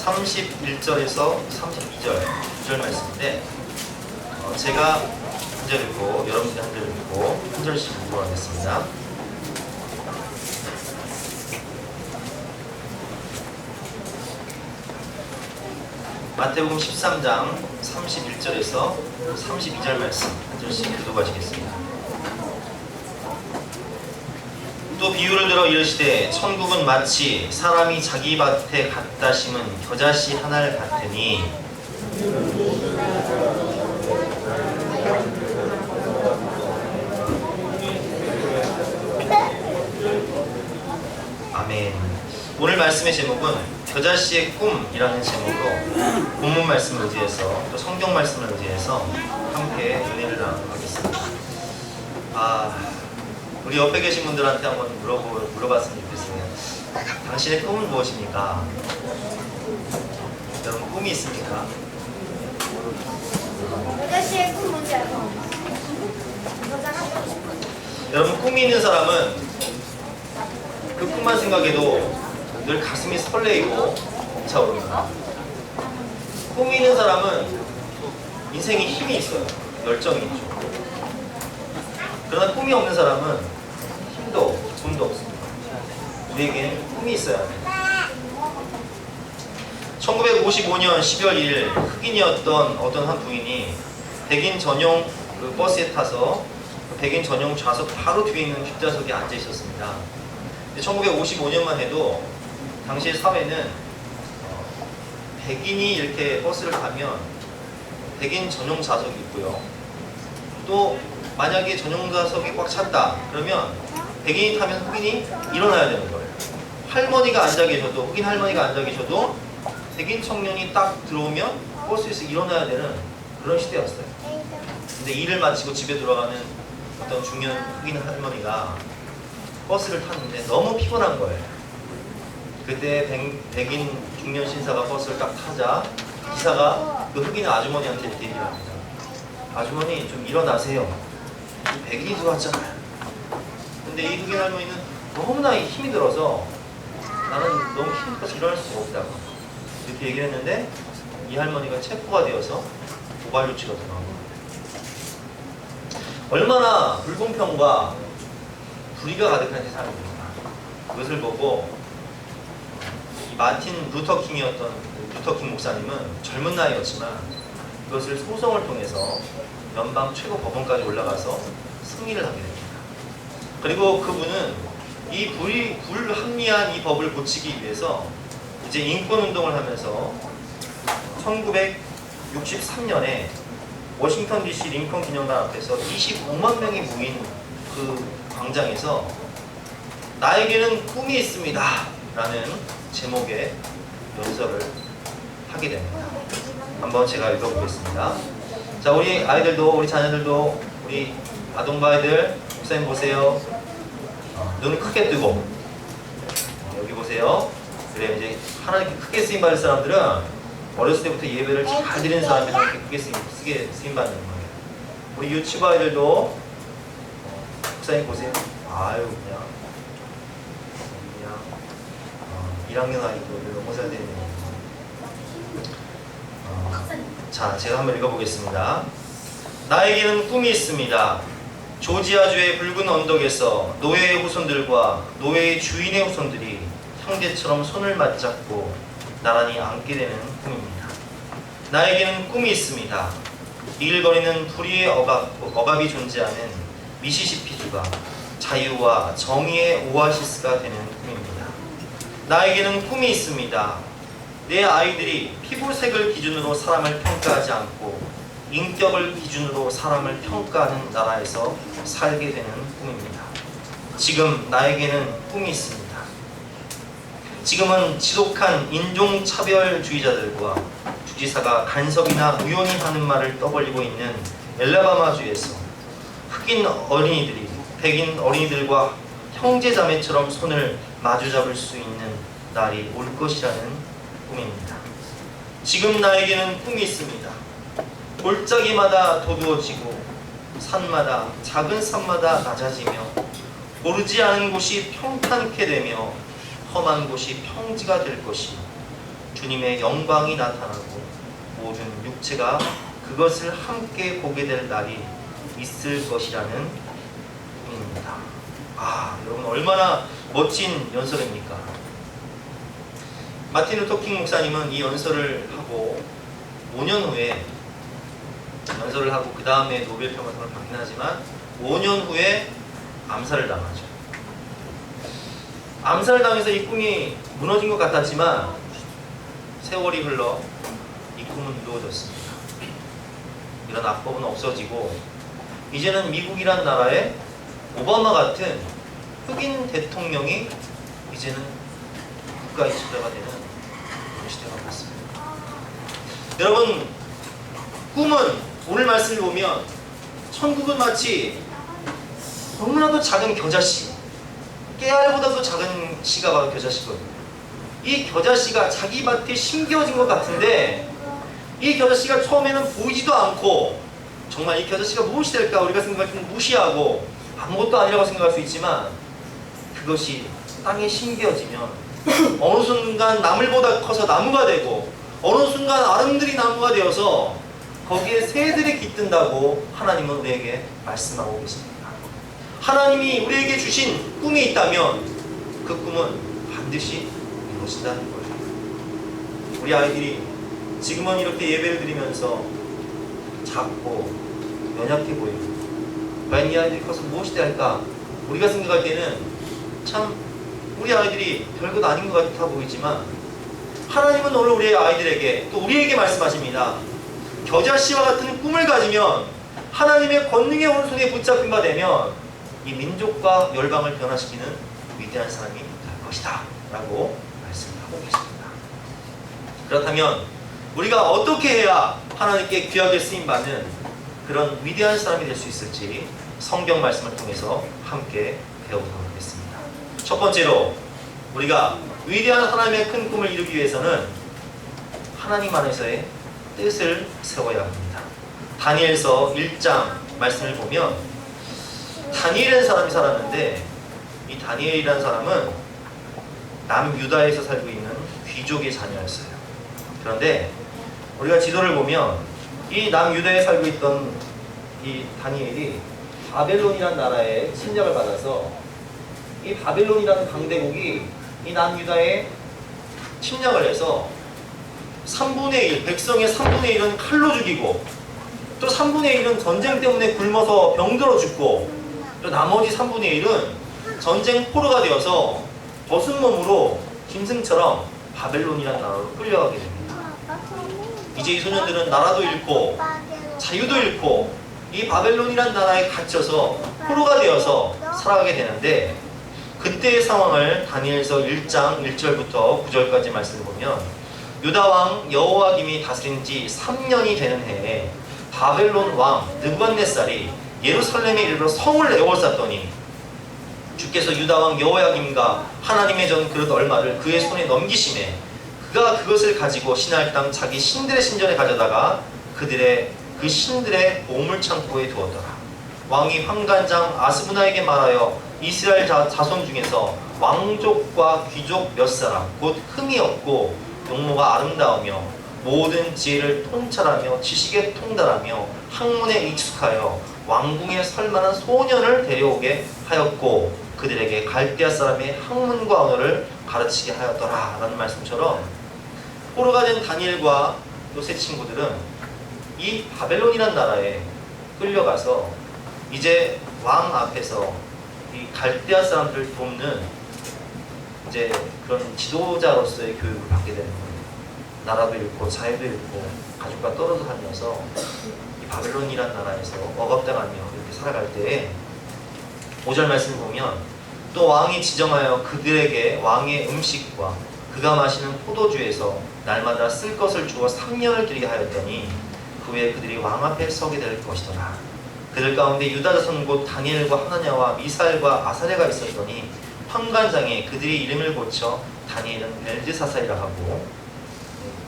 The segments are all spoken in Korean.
31절에서 32절 2절 말씀인데 제가 한 절 읽고 여러분들 한 절 읽고 한 절씩 읽도록 하겠습니다. 마태복음 13장 31절에서 32절 말씀 한 절씩 교독하시겠습니다. 또 비유를 들어 이르시되 천국은 마치 사람이 자기 밭에 갖다 심은 겨자씨 하나를 같으니 아멘. 오늘 말씀의 제목은 겨자씨의 꿈이라는 제목으로 본문 말씀을 의지해서 또 성경 말씀을 의지해서 함께 은혜를 나누도록 하겠습니다. 우리 옆에 계신 분들한테 한번 물어봤으면 좋겠어요. 당신의 꿈은 무엇입니까? 여러분 꿈이 있습니까? 겨자씨의 꿈 뭔지 알고? 여러분 꿈이 있는 사람은 그 꿈만 생각해도 늘 가슴이 설레이고 벅차오릅니다. 꿈이 있는 사람은 인생에 힘이 있어요. 열정이 있죠. 그러나 꿈이 없는 사람은 힘도 돈도 없습니다. 우리에게는 꿈이 있어야 해요. 1955년 12월 1일 흑인이었던 어떤 한 부인이 백인 전용 버스에 타서 백인 전용 좌석 바로 뒤에 있는 뒷좌석에 앉아 있었습니다. 1955년만 해도 당시의 사회는 백인이 이렇게 버스를 타면 백인 전용 좌석이 있고요. 또 만약에 전용 좌석이 꽉 찼다 그러면 백인이 타면 흑인이 일어나야 되는 거예요. 할머니가 앉아 계셔도 흑인 할머니가 앉아 계셔도 백인 청년이 딱 들어오면 버스에서 일어나야 되는 그런 시대였어요. 근데 일을 마치고 집에 돌아가는 어떤 중년 흑인 할머니가 버스를 탔는데 너무 피곤한 거예요. 그때 백인 중년 신사가 버스를 딱 타자 기사가 그 흑인 아주머니한테 이렇게 얘기를 합니다. 아주머니 좀 일어나세요. 이 백인이 들어왔잖아요. 근데 이 흑인 할머니는 너무나 힘이 들어서 나는 너무 힘들어서 일어날 수가 없다고 이렇게 얘기를 했는데 이 할머니가 체포가 되어서 고발 조치가 들어간 겁니다. 얼마나 불공평과 불의가 가득한 세상입니다. 그것을 보고 이 마틴 루터킹 목사님은 젊은 나이였지만 그것을 소송을 통해서 연방 최고 법원까지 올라가서 승리를 하게 됩니다. 그리고 그분은 이 불합리한 이 법을 고치기 위해서 이제 인권운동을 하면서 1963년에 워싱턴 DC 링컨 기념관 앞에서 25만 명이 모인 그 광장에서 나에게는 꿈이 있습니다 라는 제목의 연설을 하게 됩니다. 한번 제가 읽어보겠습니다. 자, 우리 아이들도 우리 자녀들도 우리 아동바이들 목사님 보세요. 눈 크게 뜨고 여기 보세요. 그래 이제 하나님께 크게 쓰임 받을 사람들은 어렸을 때부터 예배를 잘 드리는 사람이 이렇게 크게 쓰임 받는 거예요. 우리 유치부 아이들도 목사님 보세요. 아유 그냥 1학년 아이들 너무 잘 되네요. 자, 제가 한번 읽어보겠습니다. 나에게는 꿈이 있습니다. 조지아주의 붉은 언덕에서 노예의 후손들과 노예의 주인의 후손들이 형제처럼 손을 맞잡고 나란히 앉게 되는 꿈입니다. 나에게는 꿈이 있습니다. 이글거리는 불의의 억압이 존재하는 미시시피주가 자유와 정의의 오아시스가 되는 꿈입니다. 나에게는 꿈이 있습니다. 내 아이들이 피부색을 기준으로 사람을 평가하지 않고 인격을 기준으로 사람을 평가하는 나라에서 살게 되는 꿈입니다. 지금 나에게는 꿈이 있습니다. 지금은 지독한 인종차별주의자들과 주지사가 간섭이나 우연히 하는 말을 떠벌리고 있는 엘라바마주에서 흑인 어린이들이 백인 어린이들과 형제자매처럼 손을 마주잡을 수 있는 날이 올 것이라는 꿈입니다. 지금 나에게는 꿈이 있습니다. 골짜기마다 도두어지고 산마다 작은 산마다 낮아지며 고르지 않은 곳이 평탄케 되며 험한 곳이 평지가 될 것이 주님의 영광이 나타나고 모든 육체가 그것을 함께 보게 될 날이 있을 것이라는 의미입니다. 여러분 얼마나 멋진 연설입니까? 마틴 루터 킹 목사님은 이 연설을 하고 5년 후에 연설을 하고 그 다음에 노벨 평화상을 받긴 하지만 5년 후에 암살을 당하죠. 암살을 당해서 이 꿈이 무너진 것 같았지만 세월이 흘러 이 꿈은 이루어졌습니다. 이런 악법은 없어지고 이제는 미국이란 나라에 오바마 같은 흑인 대통령이 이제는 국가의 지도자가 되는 그런 시대가 왔습니다. 여러분, 꿈은 오늘 말씀을 보면 천국은 마치 너무나도 작은 겨자씨, 깨알보다도 작은 씨가 바로 겨자씨거든요. 이 겨자씨가 자기 밭에 심겨진 것 같은데 이 겨자씨가 처음에는 보이지도 않고 정말 이 겨자씨가 무엇이 될까 우리가 생각할 때는 무시하고 아무것도 아니라고 생각할 수 있지만 그것이 땅에 심겨지면 어느 순간 나물보다 커서 나무가 되고 어느 순간 아름드리 나무가 되어서 거기에 새들이 깃든다고 하나님은 우리에게 말씀하고 계십니다. 하나님이 우리에게 주신 꿈이 있다면 그 꿈은 반드시 이루어진다는 거예요. 우리 아이들이 지금은 이렇게 예배를 드리면서 작고 연약해 보이고 과연 이 아이들이 커서 무엇이 될까? 우리가 생각할 때는 참 우리 아이들이 별것 아닌 것 같아 보이지만 하나님은 오늘 우리 아이들에게 또 우리에게 말씀하십니다. 겨자씨와 같은 꿈을 가지면 하나님의 권능의 오른손에 붙잡힌 바 되면 이 민족과 열방을 변화시키는 위대한 사람이 될 것이다 라고 말씀하고 계십니다. 그렇다면 우리가 어떻게 해야 하나님께 귀하게 쓰임받는 그런 위대한 사람이 될 수 있을지 성경 말씀을 통해서 함께 배워보도록 하겠습니다. 첫 번째로 우리가 위대한 하나님의 큰 꿈을 이루기 위해서는 하나님 안에서의 뜻을 세워야 합니다. 다니엘서 1장 말씀을 보면 다니엘이라는 사람이 살았는데 이 다니엘이라는 사람은 남유다에서 살고 있는 귀족의 자녀였어요. 그런데 우리가 지도를 보면 이 남유다에 살고 있던 이 다니엘이 바벨론이라는 나라의 침략을 받아서 이 바벨론이라는 강대국이 이 남유다에 침략을 해서 3분의 1, 백성의 3분의 1은 칼로 죽이고 또 3분의 1은 전쟁 때문에 굶어서 병들어 죽고 또 나머지 3분의 1은 전쟁 포로가 되어서 벗은 몸으로 짐승처럼 바벨론이라는 나라로 끌려가게 됩니다. 이제 이 소년들은 나라도 잃고 자유도 잃고 이 바벨론이라는 나라에 갇혀서 포로가 되어서 살아가게 되는데 그때의 상황을 다니엘서 1장 1절부터 9절까지 말씀을 보면 유다왕 여호야김이 다스린 지 3년이 되는 해에 바벨론 왕 느부갓네살이 예루살렘에 이르러 성을 에워쌌더니 주께서 유다왕 여호야김과 하나님의 전 그릇 얼마를 그의 손에 넘기심에 그가 그것을 가지고 신할 땅 자기 신들의 신전에 가져다가 그 신들의 보물창고에 두었더라. 왕이 환관장 아스부나에게 말하여 이스라엘 자손 중에서 왕족과 귀족 몇 사람 곧 흠이 없고 용모가 아름다우며 모든 지혜를 통찰하며 지식에 통달하며 학문에 익숙하여 왕궁에 설만한 소년을 데려오게 하였고 그들에게 갈대아 사람의 학문과 언어를 가르치게 하였더라 라는 말씀처럼 포로가 된 다니엘과 또 세 친구들은 이 바벨론이라는 나라에 끌려가서 이제 왕 앞에서 이 갈대아 사람들을 돕는 이제 그런 지도자로서의 교육을 받게 되는 거예요. 나라도 잃고 자유도 잃고 가족과 떨어져 다녀서 이 바벨론이라는 나라에서 억압당하며 이렇게 살아갈 때에 5절 말씀을 보면 또 왕이 지정하여 그들에게 왕의 음식과 그가 마시는 포도주에서 날마다 쓸 것을 주어 3년을 드리게 하였더니 그 후에 그들이 왕 앞에 서게 될 것이더라. 그들 가운데 유다 자손 곧 다니엘과 하나냐와 미사엘과 아사랴가 있었더니 환관장에 그들이 이름을 고쳐 다니엘은 벨드사살이라 하고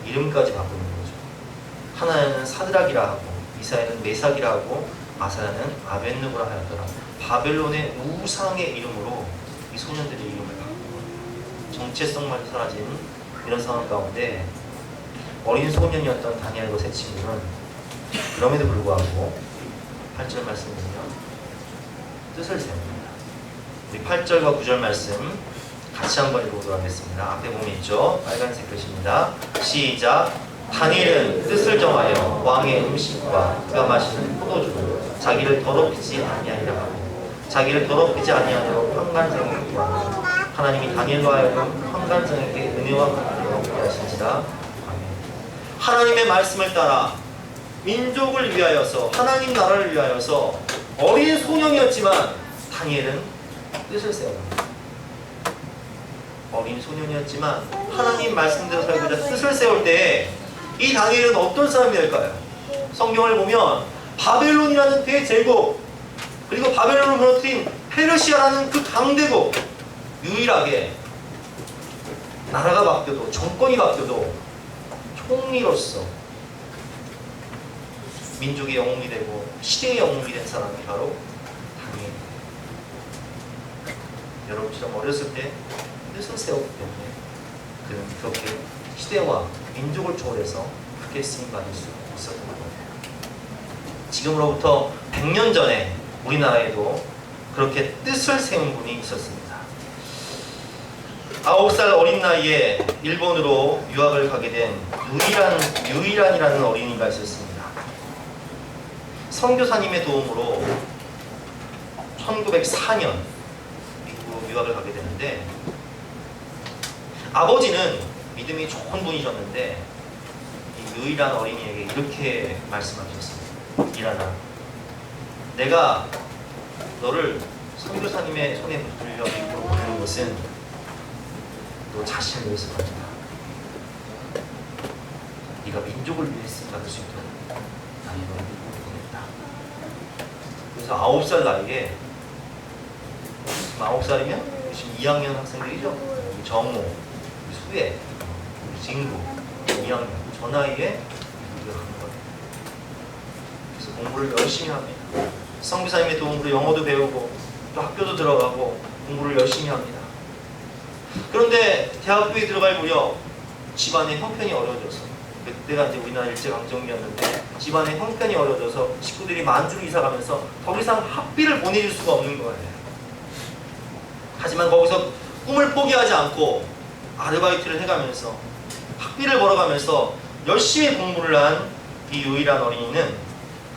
이름까지 바꾸는 거죠. 하나냐는 사드락이라 하고 미사엘은 메삭이라 하고 아사랴는 아벤누고라 하였더라. 바벨론의 우상의 이름으로 이 소년들의 이름을 바꾸고 정체성만 사라진 이런 상황 가운데 어린 소년이었던 다니엘과 세 친구는 그럼에도 불구하고 8절 말씀 보면 뜻을 세웁니다. 우리 8절과 9절 말씀 같이 한번 읽어보도록 하겠습니다. 앞에 보면 있죠? 빨간색 글씨입니다. 시작! 다니엘은 뜻을 정하여 왕의 음식과 그가 마시는 포도주로 자기를 더럽히지 아니하리라 하고 자기를 더럽히지 아니하도록 환관성에게 구하고 하나님이 다니엘로 하여금 환관성에게 은혜와 긍휼을 얻게 하신지라. 아멘. 하나님의 말씀을 따라 민족을 위하여서 하나님 나라를 위하여서 어린 소년이었지만 다니엘은 뜻을 세웁니다. 어린 소년이었지만 하나님 말씀대로 살고자 뜻을 세울 때 이 다니엘은 어떤 사람이 될까요? 성경을 보면 바벨론이라는 대제국 그리고 바벨론을 무너뜨린 페르시아라는 그 강대국 유일하게 나라가 바뀌어도 정권이 바뀌어도 총리로서 민족의 영웅이 되고 시대의 영웅이 된 사람이 바로 다니엘. 여러분처럼 어렸을 때 뜻을 세웠기 때문에 그는 그렇게 시대와 민족을 초월해서 크게 쓰임받을 수 있었던 거예요. 지금으로부터 100년 전에 우리나라에도 그렇게 뜻을 세운 분이 있었습니다. 9살 어린 나이에 일본으로 유학을 가게 된 유이란이라는 어린이가 있었습니다. 선교사님의 도움으로 1904년 미국 유학을 가게 되는데 아버지는 믿음이 좋은 분이셨는데 이 유이란 어린이에게 이렇게 말씀하셨습니다. 일하나 내가 너를 선교사님의 손에 붙들려 미국으로 보내는 것은 너 자신을 위해서 아니다. 네가 민족을 위해 쓰임받을 수 있도록 나는 너를 미국으로 보냈다. 그래서 9살 나이에 지금 9살이면 지금 2학년 학생들이죠. 우리 정우, 우리 수혜, 우리 진구 2학년 저 나이에 미국에 가는 거예요. 그래서 공부를 열심히 합니다. 선교사님의 도움으로 영어도 배우고 또 학교도 들어가고 공부를 열심히 합니다. 그런데 대학교에 들어갈 무렵 집안의 형편이 어려워져서 그때가 이제 우리나라 일제강점기였는데 집안의 형편이 어려워져서 식구들이 만주로 이사가면서 더 이상 학비를 보내줄 수가 없는 거예요. 하지만 거기서 꿈을 포기하지 않고 아르바이트를 해가면서 학비를 벌어가면서 열심히 공부를 한 이 유일한 어린이는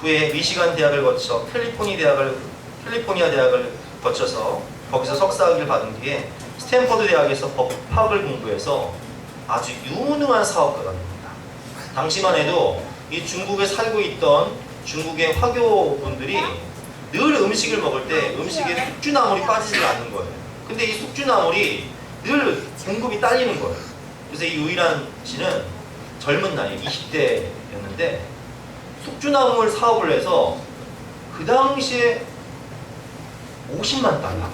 후에 미시간 대학을 거쳐 캘리포니아 대학을 거쳐서 거기서 석사학위를 받은 뒤에 스탠퍼드 대학에서 법학을 공부해서 아주 유능한 사업가가 됩니다. 당시만 해도 이 중국에 살고 있던 중국의 화교분들이 늘 음식을 먹을 때 음식에 숙주나물이 빠지지 않는 거예요. 근데 이 숙주나물이 늘 공급이 딸리는 거예요. 그래서 이 유일한 씨는 젊은 나이 20대였는데 숙주나물 사업을 해서 그 당시에 50만 달러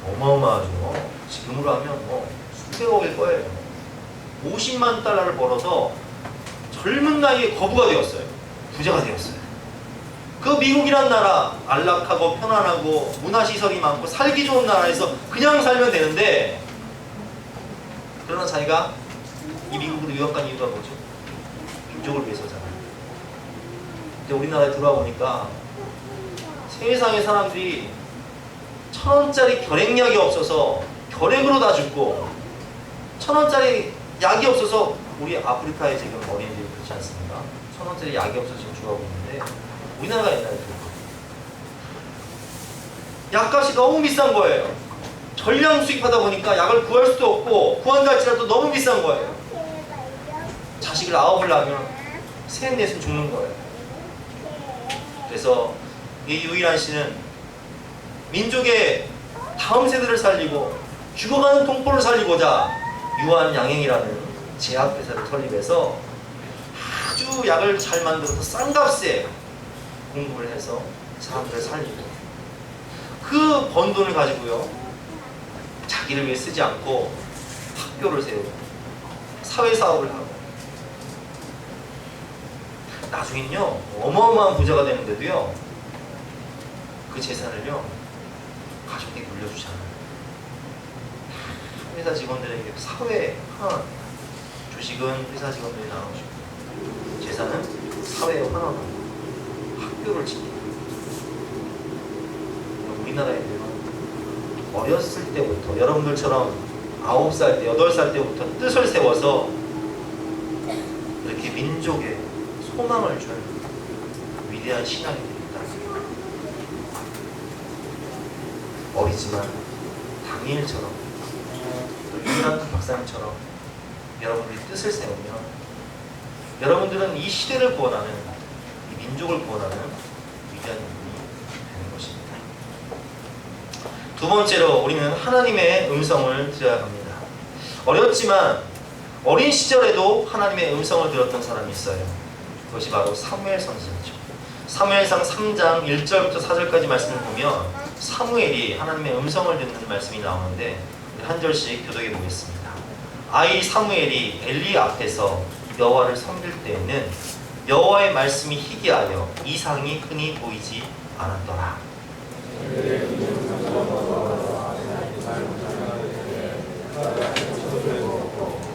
어마어마하죠. 지금으로 하면 뭐 수백억일 거예요. 50만 달러를 벌어서 젊은 나이에 거부가 되었어요. 부자가 되었어요. 그 미국이란 나라 안락하고 편안하고 문화시설이 많고 살기 좋은 나라에서 그냥 살면 되는데 그러나 자기가 이 미국으로 유학 간 이유가 뭐죠? 민족을 위해서잖아요. 근데 우리나라에 들어와 보니까 세상의 사람들이 1,000원짜리 결핵약이 없어서 결핵으로 다 죽고 1,000원짜리 약이 없어서 우리 아프리카에 지금 어린이들이 그렇지 않습니까? 1,000원짜리 약이 없어서 지금 죽어가고 있는데 우리나라가 옛날에 그랬거든요. 약값이 너무 비싼 거예요. 전량 수입하다 보니까 약을 구할 수도 없고 구한다 할지라도 너무 비싼 거예요. 자식을 아홉을 낳으면 셋 넷은 죽는 거예요. 그래서 이 유일한 씨는 민족의 다음 세대를 살리고 죽어가는 동포를 살리고자 유한양행이라는 제약회사를 설립해서 아주 약을 잘 만들어서 싼 값에 공부를 해서 사람들을 살리고 그 번 돈을 가지고요 자기를 위해 쓰지 않고 학교를 세우고 사회사업을 하고 나중엔요 어마어마한 부자가 되는데도요 그 재산을요 가족에게 물려주지 않아요. 회사 직원들에게 사회 환원, 주식은 회사 직원들이 나눠주고 재산은 사회에 환원하고 학교를 지키고. 우리나라 애들은 어렸을 때부터 여러분들처럼 9살 때, 8살 때부터 뜻을 세워서 이렇게 민족에 소망을 줄 위대한 신앙이 되겠다. 어리지만 다니엘처럼 또 유일한 박사님처럼 여러분들이 뜻을 세우면 여러분들은 이 시대를 구원하는, 이 민족을 구원하는 위대한 분이 되는 것입니다. 두 번째로 우리는 하나님의 음성을 들어야 합니다. 어렸지만 어린 시절에도 하나님의 음성을 들었던 사람이 있어요. 그것이 바로 사무엘 선지자죠. 사무엘상 3장 1절부터 4절까지 말씀을 보면 사무엘이 하나님의 음성을 듣는 말씀이 나오는데 한 절씩 교독해 보겠습니다. 아이 사무엘이 엘리 앞에서 여호와를 섬길 때에는 여호와의 말씀이 희귀하여 이상이 흔히 보이지 않았더라.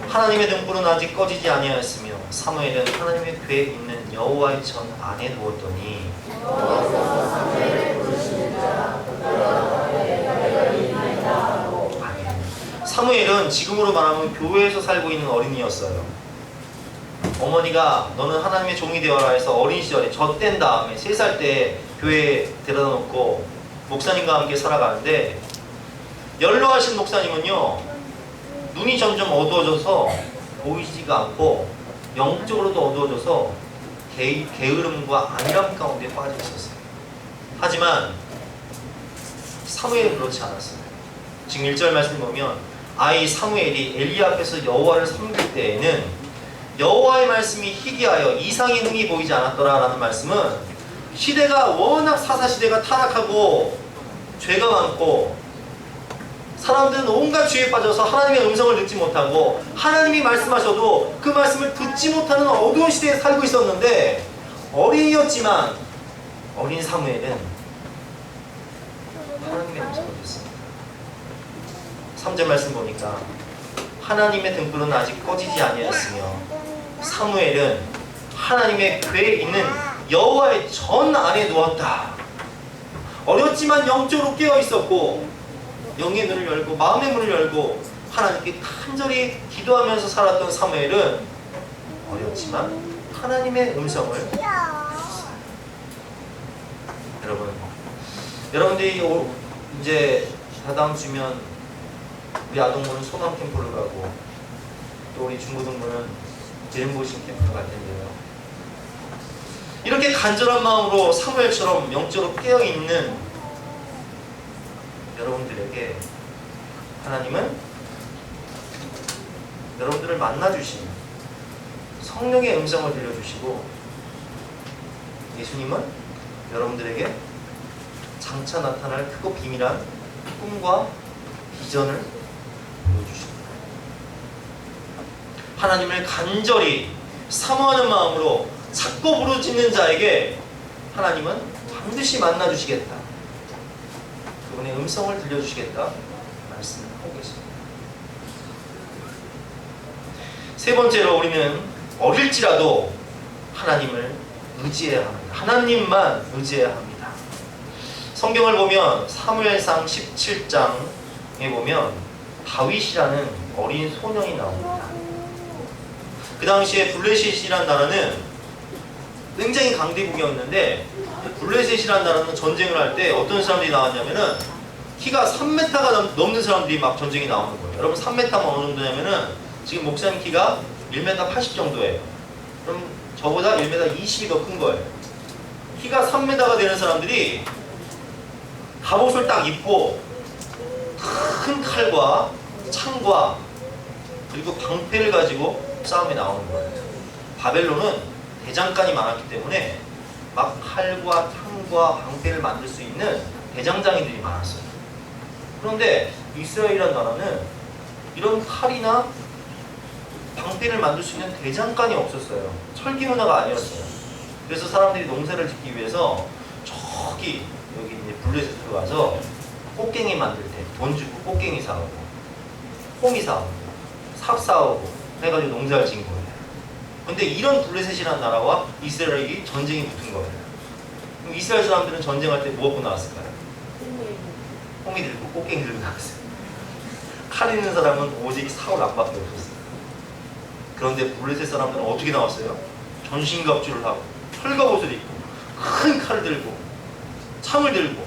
하나님의 등불은 아직 꺼지지 아니하였으며 사무엘은 하나님의 궤에 있는 여호와의 전 안에 누웠더니 사무엘은 지금으로 말하면 교회에서 살고 있는 어린이였어요. 어머니가 너는 하나님의 종이 되어라 해서 어린 시절에 젖된 다음에 3살 때 교회에 데려다 놓고 목사님과 함께 살아가는데, 연로하신 목사님은요 눈이 점점 어두워져서 보이지가 않고 영적으로도 어두워져서 게으름과 안일함 가운데 빠져 있었어요. 하지만 사무엘은 그렇지 않았어요. 지금 1절 말씀 보면 아이 사무엘이 엘리 앞에서 여호와를 섬길 때에는 여호와의 말씀이 희귀하여 이상이 흔히 보이지 않았더라 라는 말씀은, 시대가 워낙 사사시대가 타락하고 죄가 많고 사람들은 온갖 죄에 빠져서 하나님의 음성을 듣지 못하고 하나님이 말씀하셔도 그 말씀을 듣지 못하는 어두운 시대에 살고 있었는데, 어린이였지만 어린 사무엘은 하나님의 음성을 듣습니다. 3절 말씀 보니까 하나님의 등불은 아직 꺼지지 아니하였으며 사무엘은 하나님의 궤에 있는 여호와의 전 안에 누웠다. 어렸지만 영적으로 깨어 있었고 영의 눈을 열고 마음의 문을 열고 하나님께 간절히 기도하면서 살았던 사무엘은 어렸지만 하나님의 음성을 들었어요. 여러분들이 이제 다다음 주면 우리 아동부는 소망 캠프를 가고 또 우리 중고등부는 제림보신 캠프를 갈 텐데요. 이렇게 간절한 마음으로 사무엘처럼 영적으로 깨어있는 여러분들에게 하나님은 여러분들을 만나주시는 성령의 음성을 들려주시고, 예수님은 여러분들에게 장차 나타날 크고 비밀한 꿈과 비전을 보여주십니다. 하나님을 간절히 사모하는 마음으로 찾고 부르짖는 자에게 하나님은 반드시 만나주시겠다, 그분의 음성을 들려주시겠다 말씀을 하고 계십니다. 세 번째로 우리는 어릴지라도 하나님을 의지해야 합니다. 하나님만 의지해야 합니다. 성경을 보면 사무엘상 17장에 보면 다윗이라는 어린 소년이 나옵니다. 그 당시에 블레셋이라는 나라는 굉장히 강대국이었는데, 블레셋이라는 나라는 전쟁을 할 때 어떤 사람들이 나왔냐면은 키가 3m가 넘는 사람들이 막 전쟁이 나오는 거예요. 여러분 3m가 어느 정도냐면은 지금 목사님 키가 1m 80 정도예요. 그럼 저보다 1m 20이 더 큰 거예요. 키가 3m가 되는 사람들이 갑옷을 딱 입고 큰 칼과 창과 그리고 방패를 가지고 싸움에 나오는 거예요. 바벨론은 대장간이 많았기 때문에 막 칼과 창과 방패를 만들 수 있는 대장장이들이 많았어요. 그런데 이스라엘이라는 나라는 이런 칼이나 방패를 만들 수 있는 대장간이 없었어요. 철기 문화가 아니었어요. 그래서 사람들이 농사를 짓기 위해서 저기 여기 이제 블레셋으로 가서 꽃갱이 만들 때 돈 주고 꽃갱이 사오고, 호미사업, 삽사하고 해가지고 농사를 지은 거예요. 근데 이런 블레셋이라는 나라와 이스라엘이 전쟁이 붙은 거예요. 그럼 이스라엘 사람들은 전쟁할 때 뭐 갖고 나왔을까요? 호미 들고 꽃갱이 들고 나왔어요. 칼 있는 사람은 오직 사울 앞밖에 없었어요. 그런데 블레셋 사람들은 어떻게 나왔어요? 전신갑주를 하고 털갑옷을 입고 큰 칼을 들고 창을 들고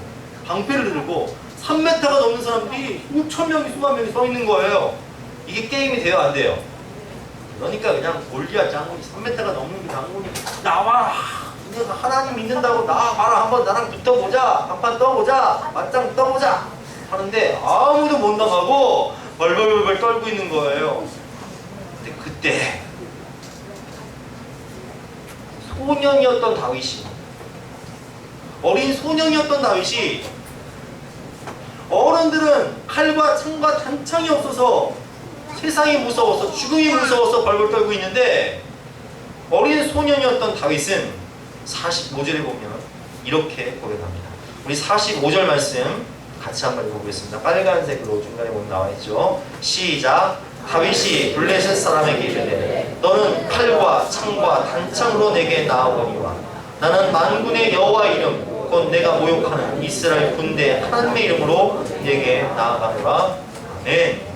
방패를 들고 3m가 넘는 사람들이 수천 명이 수만 명이 서 있는 거예요. 이게 게임이 돼요, 안 돼요? 그러니까 그냥 골리앗 장군이 3m가 넘는 게 장군이 나와! 내가 하나님 믿는다고 나와라, 한번 나랑 붙어보자, 한판 떠보자, 맞짱 떠보자 하는데 아무도 못 나가고 벌벌벌 떨고 있는 거예요. 근데 그때 소년이었던 다윗이, 어린 소년이었던 다윗이, 어른들은 칼과 창과 단창이 없어서 세상이 무서워서 죽음이 무서워서 벌벌 떨고 있는데 어린 소년이었던 다윗은 45절에 보면 이렇게 고백합니다. 우리 45절 말씀 같이 한번 읽어보겠습니다. 빨간색으로 중간에 보면 나와있죠. 시작. 다윗이 블레셋 사람에게 이르되 너는 칼과 창과 단창으로 내게 나아오거니와 나는 만군의 여호와 이름 곧 내가 모욕하는 이스라엘 군대 하나님의 이름으로 내게 나아가노라. 아멘.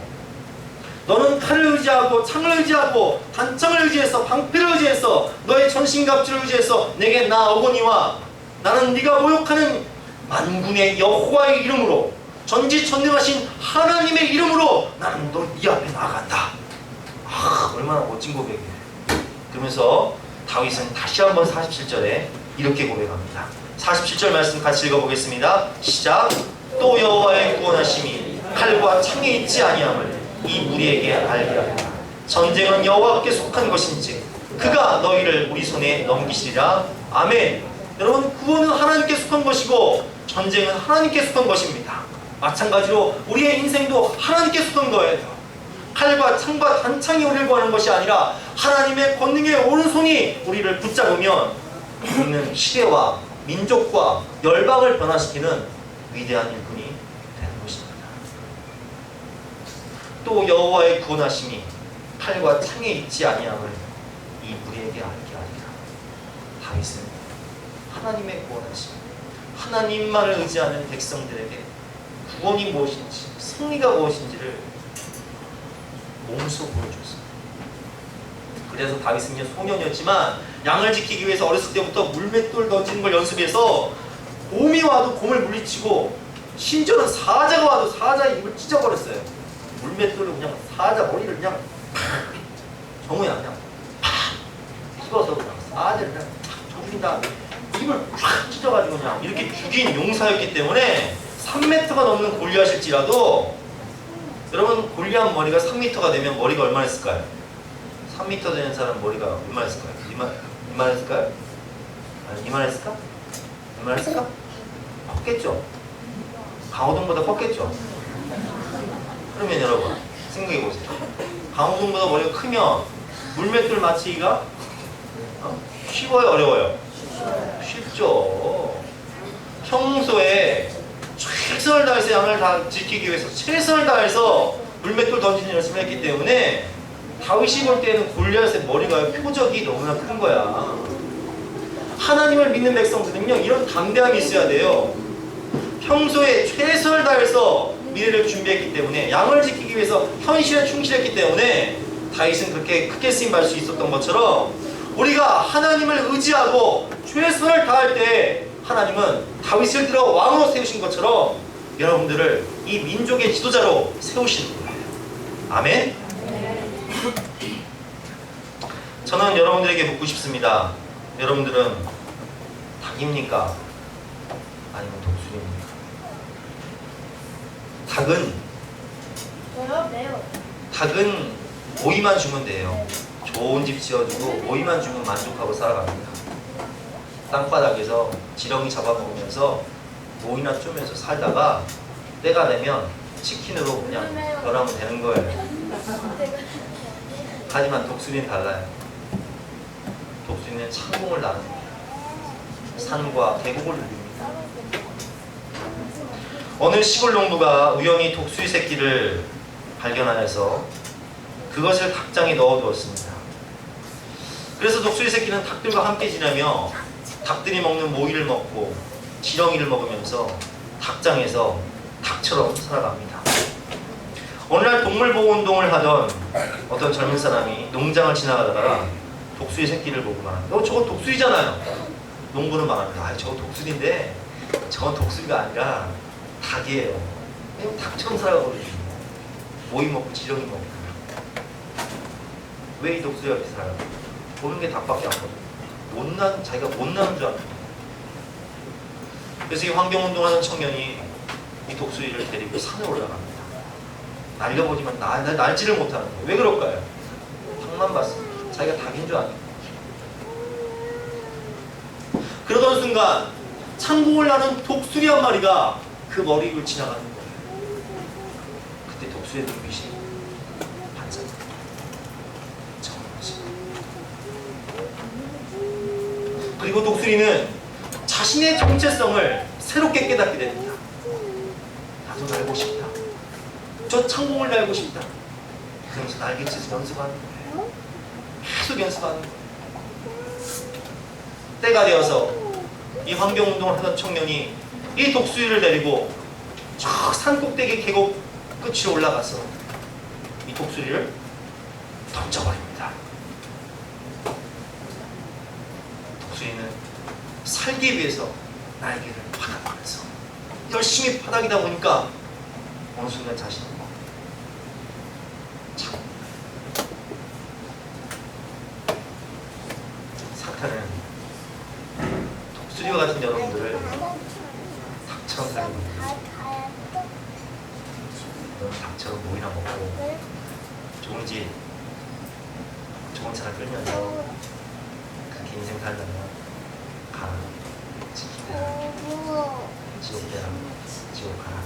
너는 칼을 의지하고 창을 의지하고 단창을 의지해서 방패를 의지해서 너의 전신갑주를 의지해서 내게 나아오거니와 나는 네가 모욕하는 만군의 여호와의 이름으로 전지전능하신 하나님의 이름으로 나는 네 앞에 나아간다. 아, 얼마나 멋진 고백이에요. 그러면서 다윗은 다시 한번 47절에 이렇게 고백합니다. 47절 말씀 같이 읽어보겠습니다. 시작. 또 여호와의 구원하심이 칼과 창에 있지 아니함을 이 무리에게 알게 하리라. 전쟁은 여호와께 속한 것인지 그가 너희를 우리 손에 넘기시리라. 아멘. 여러분, 구원은 하나님께 속한 것이고 전쟁은 하나님께 속한 것입니다. 마찬가지로 우리의 인생도 하나님께 속한 거예요. 칼과 창과 단창이 우리를 구하는 것이 아니라 하나님의 권능의 오른손이 우리를 붙잡으면 우리는 시대와 민족과 열방을 변화시키는 위대한 일꾼이 되는 것입니다. 또 여호와의 구원하심이 칼과 창에 있지 아니함을 이 무리에게 알게 하리라. 다윗은 하나님의 구원하심, 하나님만을 의지하는 백성들에게 구원이 무엇인지, 승리가 무엇인지를 몸소 보여줬습니다. 그래서 다윗은요, 소년이었지만 양을 지키기 위해서 어렸을 때부터 물맷돌 던지는 걸 연습해서 곰이 와도 곰을 물리치고 심지어는 사자가 와도 사자의 입을 찢어버렸어요. 물맷돌로 그냥 사자 머리를 그냥 정우야 그냥 팍 씹어서 그냥 사자를 그냥 팍 쳐죽인 다음에 입을 팍 찢어가지고 그냥 이렇게 죽인 용사였기 때문에 3m가 넘는 골리앗일지라도 여러분, 골리앗 머리가 3m가 되면 머리가 얼마나 했을까요? 3m 되는 사람 머리가 얼마나 했을까요? 이만 했을까요? 아니, 이만 했을까? 이만 했을까? 컸겠죠? 강호동보다 컸겠죠? 그러면 여러분 생각해보세요. 강호동보다 머리가 크면 물맷돌 맞히기가 쉬워요? 어려워요? 쉽죠. 평소에 최선을 다해서 양을 다 지키기 위해서 최선을 다해서 물맷돌 던지는 연습을 했기 때문에 다윗이 볼 때는 골리앗의 머리가 표적이 너무나 큰 거야. 하나님을 믿는 백성들은요, 이런 담대함이 있어야 돼요. 평소에 최선을 다해서 미래를 준비했기 때문에, 양을 지키기 위해서 현실에 충실했기 때문에 다윗은 그렇게 크게 쓰임받을 수 있었던 것처럼 우리가 하나님을 의지하고 최선을 다할 때 하나님은 다윗을 들어 왕으로 세우신 것처럼 여러분들을 이 민족의 지도자로 세우시는 거예요. 아멘? 저는 여러분들에게 묻고 싶습니다. 여러분들은 닭입니까? 아니면 독수리입니까? 닭은 오이만 주면 돼요. 좋은 집 지어주고 오이만 주면 만족하고 살아갑니다. 땅바닥에서 지렁이 잡아먹으면서 오이나 쪼면서 살다가 때가 되면 치킨으로 그냥 변하면 되는 거예요. 하지만 독수리는 달라요. 독수리는 창공을 나눕니다. 산과 계곡을 누립니다. 어느 시골 농부가 우연히 독수리 새끼를 발견하여서 그것을 닭장에 넣어두었습니다. 그래서 독수리 새끼는 닭들과 함께 지내며 닭들이 먹는 모이를 먹고 지렁이를 먹으면서 닭장에서 닭처럼 살아갑니다. 어느 날 동물보호운동을 하던 어떤 젊은 사람이 농장을 지나가다가 독수리 새끼를 보고 말합니다. 저거 독수리잖아요. 농부는 말합니다. 아, 저거 독수리인데 저건 독수리가 아니라 닭이에요. 그냥 닭처럼 살아가거든요. 모이 먹고 지렁이 먹고. 왜 이 독수리가 이렇게 살아요? 보는 게 닭밖에 안 보여요. 자기가 못나는 줄 알아요. 그래서 이 환경운동하는 청년이 이 독수리를 데리고 산에 올라갑니다. 날려보지만 날지를 못하는 거예요. 왜 그럴까요? 닭만 봤어요. 자기가 닭인 줄 아니까. 그러던 순간 창공을 나는 독수리 한 마리가 그 머리 위를 지나가는 거예요. 그때 독수리의 눈빛이 반짝입니다. 그리고 독수리는 자신의 정체성을 새롭게 깨닫게 됩니다. 나도 날고 싶다. 저 창공을 날고 싶다. 그러면서 날개짓을 연습하는 거예요. 계속 연습하는 거예요. 때가 되어서 이 환경운동을 하던 청년이 이 독수리를 데리고 저 산꼭대기 계곡 끝으로 올라가서 이 독수리를 던져버립니다. 독수리는 살기 위해서 날개를 파닥하면서 열심히 파닥이다 보니까 어느 순간 자신은 참 사탄은 독수리와 같은 여러분들을 닭처럼 살고 닭처럼 모이나 먹고 좋은 집 좋은 차를 끌면서 그렇게 인생 살다가 가라 지키대라 지옥대라 지옥 가라.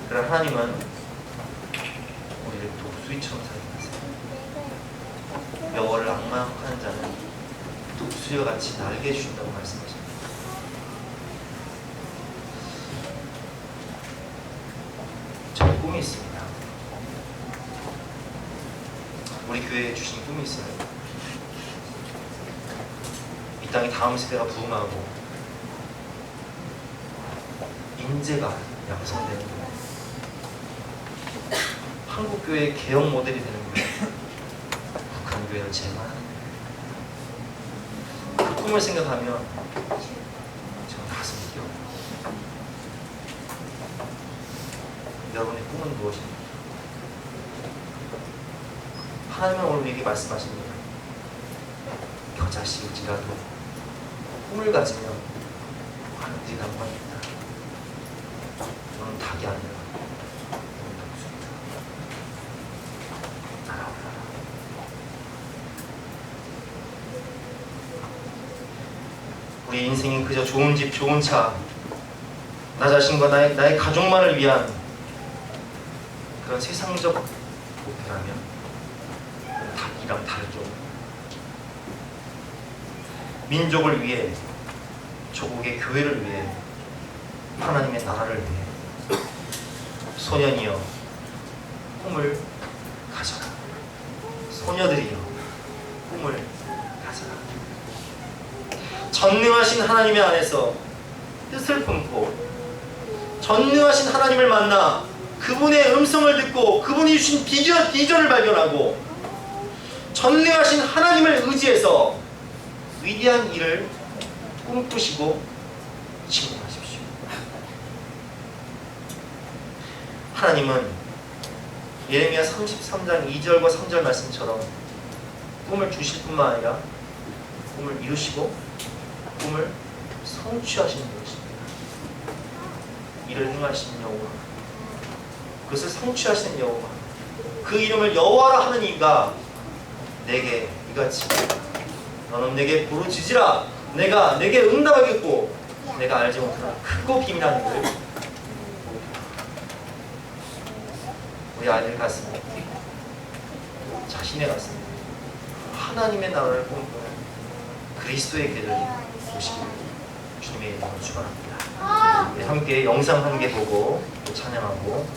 그런 하나님은 우리를 독수리처럼 살게 하세요. 여호와를 앙망하는 자는 독수리와 같이 날게 해주신다고 말씀하십니다. 저는 꿈이 있습니다. 우리 교회에 주신 꿈이 있어요. 이 땅에 다음 세대가 부흥하고 인재가 양성되는 거예요. 한국교회의 개혁 모델이 되는 거예요. 북한교회를 제거하는 거예요. 그 꿈을 생각하면 저는 가슴이 뛰어요. 여러분의 꿈은 무엇입니까? 하나님은 오늘 우리에게 말씀하십니다. 겨자씨일지라도 꿈을 가지면 하늘이 남방입니다. 너는 닭이 아니라 너는 독수리다. 날아올라라. 우리 인생이 그저 좋은 집, 좋은 차, 나 자신과 나의 가족만을 위한 그런 세상적 목표라면 닭이랑 다르죠. 민족을 위해, 조국의 교회를 위해, 하나님의 나라를 위해 소년이여 꿈을 가져라. 소녀들이여 꿈을 가져라. 전능하신 하나님의 안에서 뜻을 품고 전능하신 하나님을 만나 그분의 음성을 듣고 그분이 주신 비전을 발견하고 전능하신 하나님을 의지해서 위대한 일을 꿈꾸시고 진행하십시오. 하나님은 예레미야 33장 2절과 3절 말씀처럼 꿈을 주실 뿐만 아니라 꿈을 이루시고 꿈을 성취하시는 분이십니다. 이를 행하시는 여호와, 그것을 성취하시는 여호와, 그 이름을 여호와라 하는 이가 내게 이같이 너는 내게 부르짖으라 내가 내게 응답하겠고 내가 알지 못하나 크고 비밀한 일을 우리 아이들 가슴에 자신의 가슴에 하나님의 나라를 꿈꾸는 그리스도의 길을 보시기를 주님의 이름으로 축원합니다. 함께 영상 한 개 보고 찬양하고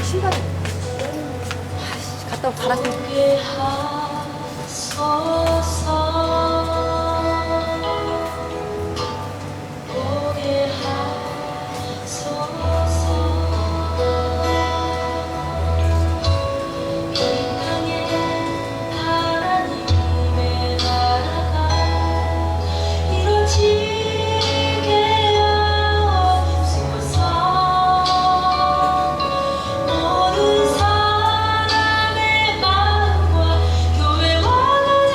신발이 갔다 오고 갈아입고. 모든 사람의 마음과 교회 원하자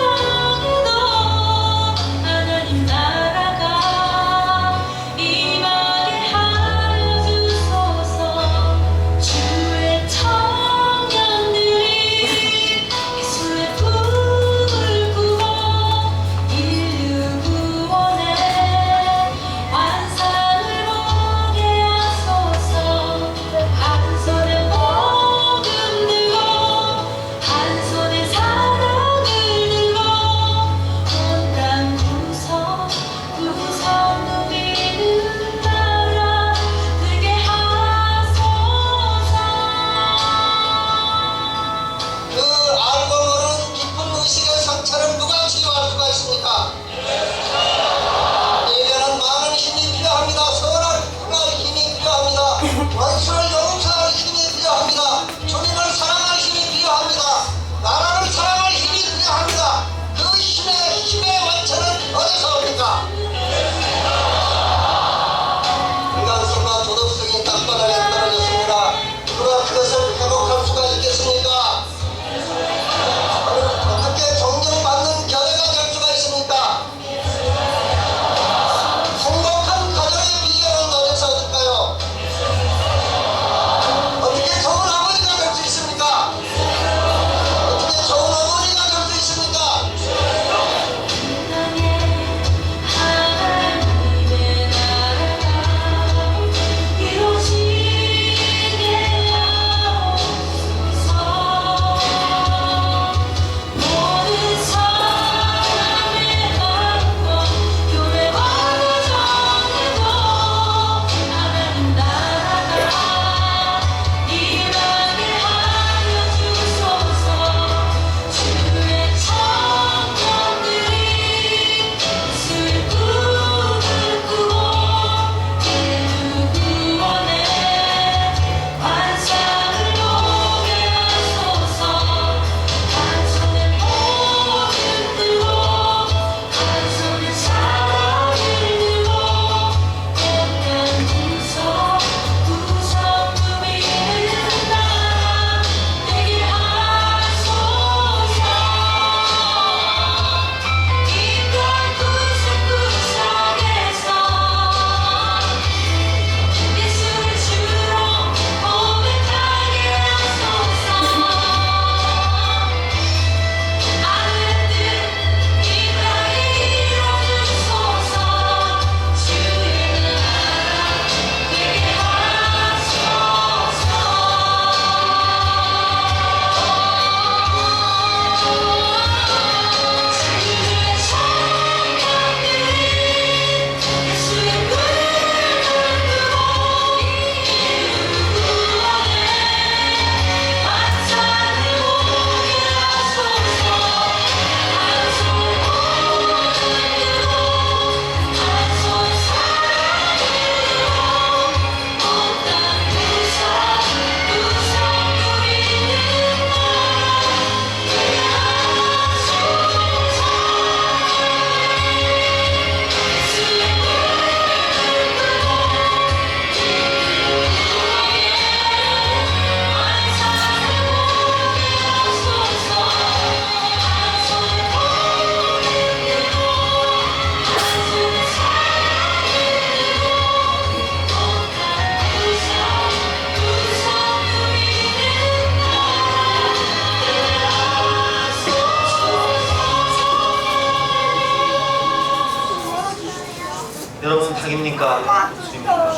부탁입니까? 주입니까?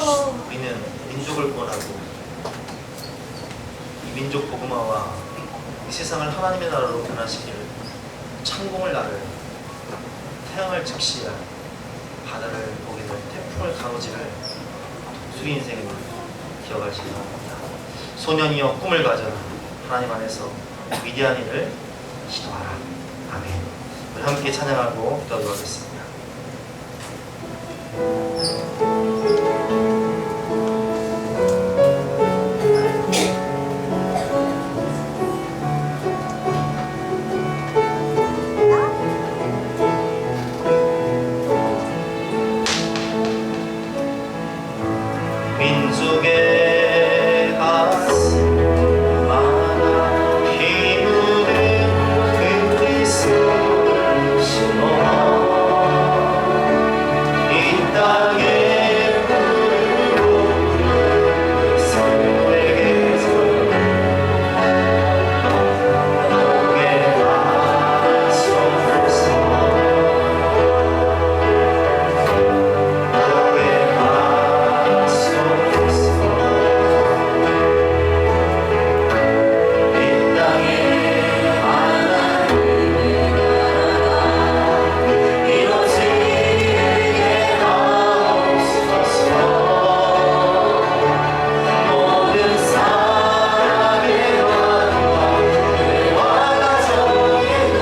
우리는 민족을 구원하고 이 민족 복음화와 이 세상을 하나님의 나라로 변화시킬 창공을 나를 태양을 즉시할 바다를 보게 될 태풍을 가로지를 수리 인생을 기억하시기 바랍니다. 소년이여 꿈을 가져라. 하나님 안에서 위대한 일을 시도하라. 아멘. 우리 함께 찬양하고 기도하겠습니다. 민족의 가슴 많아 피 묻은 그리스도를 심어 이 땅에 부르고 성에게서 너에게 하소서 너에게 하소서 이 땅에 하나님의 나라가 이루어지게 하옵소서. 모든 사람의 마음과 뇌와 가정에도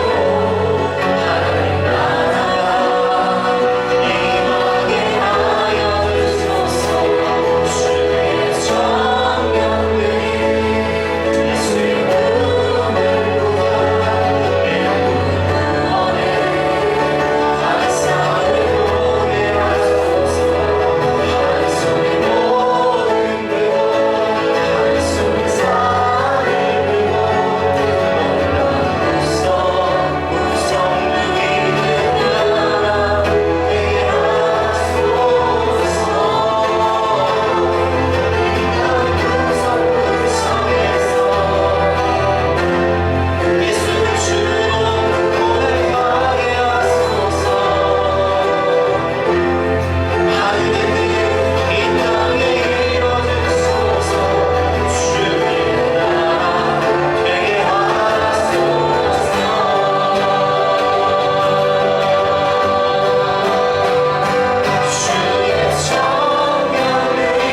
하나님 나라가 임하게 하여 주소서. 주의 정령들이 예수의 꿈을 꾸어 일꾼 구원에 발상을 보게 하소서. 한 손에 모든 들고 한 손에 산을 들고 놀라운 우성 누기는 나라 되게 하소서. 예수를 주로 고백하게 하소서. 하늘의 뜻이 이 땅에 이루어지소서. 주의 나라 되게 하소서. 주의 정령들이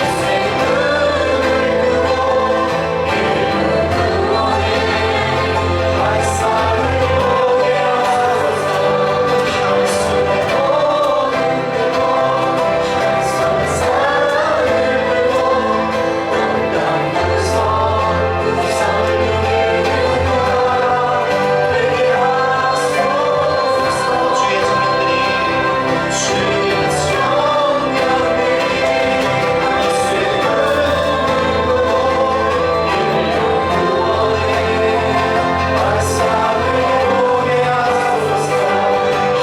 예수의 꿈을 꾸고 일꾼 구원에 발상을 보게 하소서. 한 손에 모든 들고 한 손에 산을 들고 온갖 우성을 누리는 나라 되게 하소서. 주의 정령들이 예수의 꿈을 꾸고 일꾼 구원에 발상을 보게 하소서.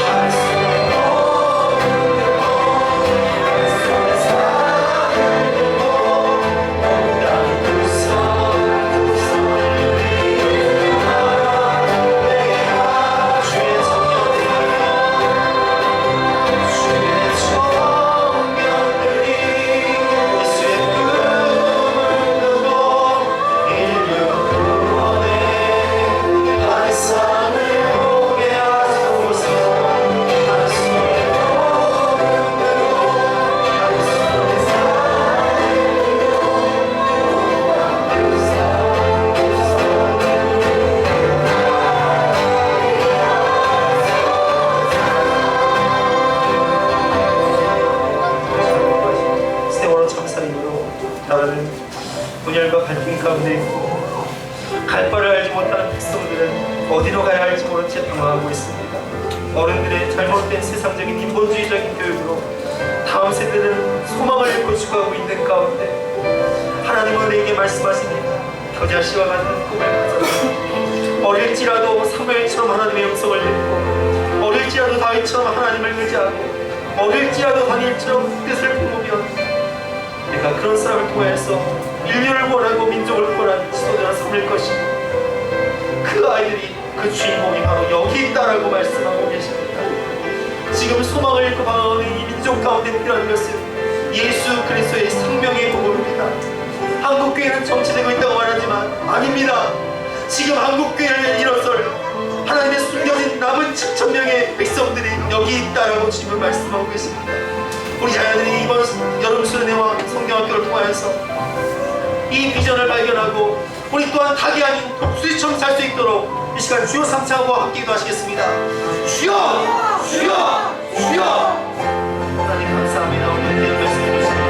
한 손에 모든 들고 한 손에 산을 들고 온갖 우성을 누리는 나라 되게 하소서. 주의 정령들이 예수의 꿈을 꾸고 인류 구원에 발상을 보게 하소서. 한 손에 모든 들고 한 손에 산을 들고 온갖 세월호 참사 이후로 나라는 분열과 갈등 가운데 있고 갈 바를 알지 못하는 백성들은 어디로 가야 할지 모른 채 방황하고 있습니다. 어른들의 잘못된 세상적인 인본주의적인 교육으로 다음 세대는 소망을 잃고 죽어가고 있는 가운데 하나님은 우리에게 말씀하시니 겨자씨와 같은 꿈을 가져라. 어릴지라도 사무엘처럼 하나님의 음성을 듣고 어릴지라도 다윗처럼 하나님을 의지하고 어릴지라도 다니엘처럼 뜻을 품으면 내가 그런 사람을 통해서 인류를 구원하고 민족을 구원하는 지도자로 삼을 것이고 그 아이들이 그 주인공이 바로 여기 있다라고 말씀하고 계십니다. 지금 소망을 잃고 방황하는 이 민족 가운데 필요한 것은 예수 그리스도의 생명의 복음입니다. 한국교회는 정체되고 있다고 말하지만 아닙니다. 지금 한국교회를 일어설 하나님의 숨겨진 남은 7,000명의 백성들이 여기 있다라고 지금 말씀하고 계십니다. 우리 자녀들이 이번 여름 수련회와 성경학교를 통하여서 이 비전을 발견하고 우리 또한 닭이 아닌 독수리처럼 살 수 있도록 이 시간 주여 삼창하고 함께 기도하시겠습니다. 주여! 주여! 주여! 하나님 감사합니다. 오늘 귀한 말씀 해주시니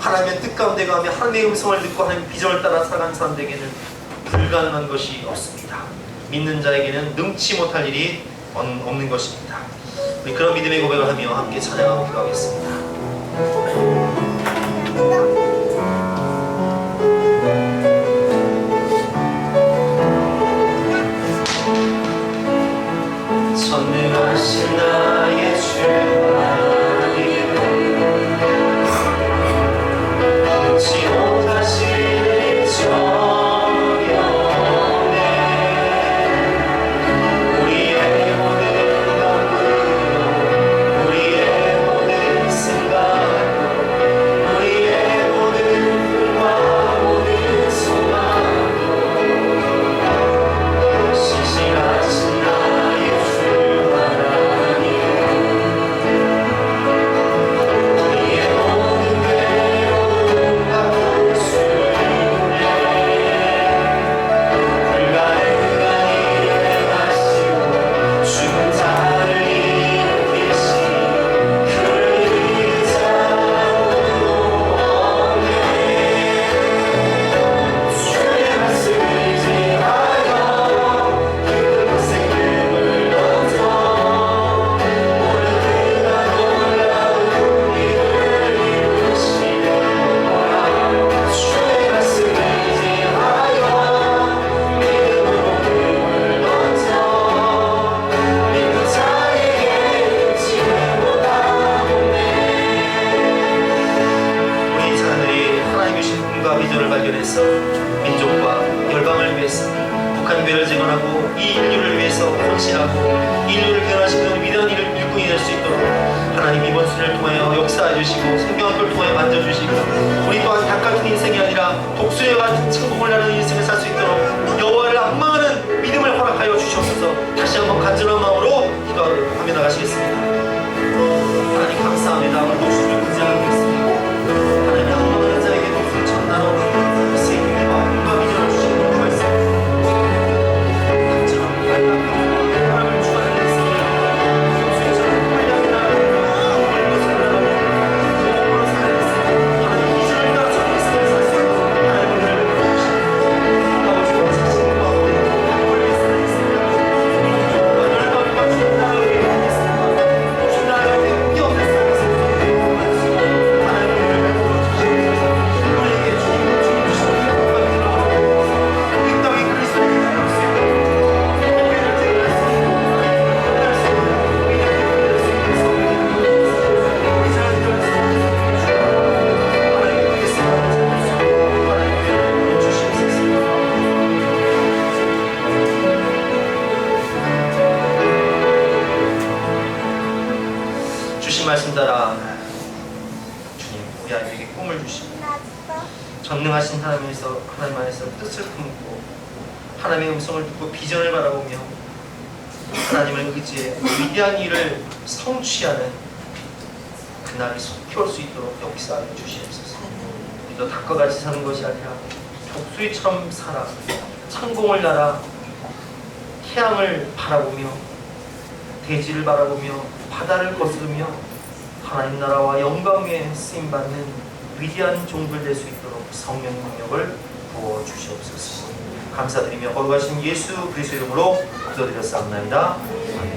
하나님의 뜻 가운데 가며 하나님의 음성을 듣고 하나님의 비전을 따라 살아가는 사람들에게는 불가능한 것이 없습니다. 믿는 자에게는 능치 못할 일이 없는 것입니다. 우리 그런 믿음의 고백을 하며 함께 찬양하고 기도하겠습니다. 전능하신 나의 주 다시 한번 간절한 마음으로 기도하며 나가시겠습니다. 하나님 감사합니다. 오늘 목숨을 끊지 않겠습니다. 하나님 한 자에게 목숨을 전나로 생명의 마음과 비전을 주시는 말씀 간절한 바람을 주관하겠습니다. 목숨처럼 빨리 나가고 모든 것을 나가고 몸으로 살아있습니다. 하나님 비전을 따라 살아있습니다. 하나님을 주시옵소서. 아버지와 자신과 하나님을 위해 살아있습니다. 열방과 주님 나라를 위해 하겠습니다. 주님 나라를 위해 꿈이 없는 삶에서 우리 아이에게 꿈을 주시고 전능하신 하나님 안에서 뜻을 품고 하나님의 음성을 듣고 비전을 바라보며 하나님을 의지해 위대한 일을 성취하는 그날이 속히 올 수 있도록 역사해 주시옵소서. 우리도 닭과 같이 사는 것이 아니라 독수리처럼 살아 창공을 날아 태양을 바라보며 대지를 바라보며 바다를 거스르며 하나님 나라와 영광에 쓰임받는 위대한 종들 될 수 있도록 성령의 능력을 부어주시옵소서. 감사드리며 거룩하신 예수 그리스도 이름으로 기도드렸사옵나이다. 아멘.